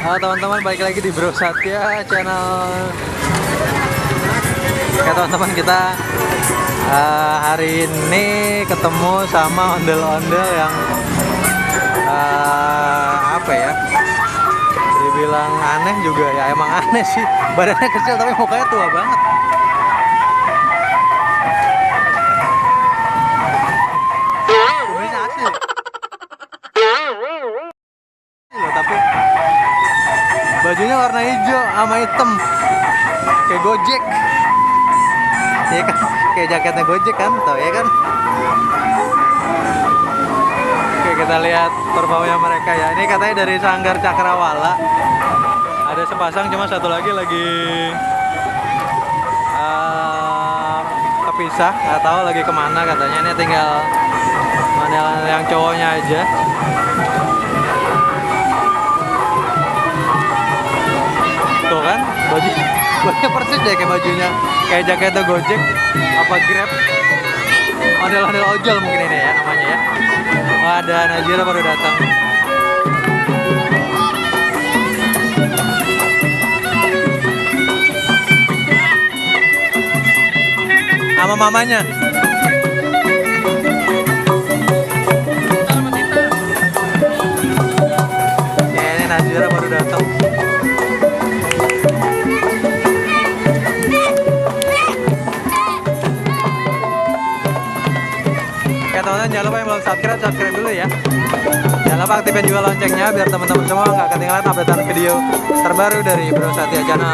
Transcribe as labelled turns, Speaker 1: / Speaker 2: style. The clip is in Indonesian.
Speaker 1: Halo teman-teman, balik lagi di Bro Satya channel. Oke teman-teman, kita hari ini ketemu sama ondel-ondel yang apa ya, dibilang aneh juga ya, emang aneh sih. Badannya kecil tapi mukanya tua banget. Ini asli loh, tapi bajunya warna hijau sama hitam kayak Gojek ya kan, kayak jaketnya Gojek kan, tau ya kan. Oke, kita lihat performanya mereka ya. Ini katanya dari Sanggar Cakrawala, ada sepasang, cuma satu lagi kepisah, nggak tahu lagi kemana katanya. Ini tinggal mana yang cowoknya aja. Tuh kan, bajunya persis deh kayak bajunya, kayak jaketnya Gojek apa Grab, ondel-ondel ojol mungkin ini ya namanya ya. Oh, ada Najira baru datang. Sama mamanya. Ya, ini Najira baru datang. Teman-teman, jangan lupa yang belum subscribe dulu ya. Jangan lupa aktifin juga loncengnya biar teman-teman semua nggak ketinggalan updatean video terbaru dari Bro Satya Channel.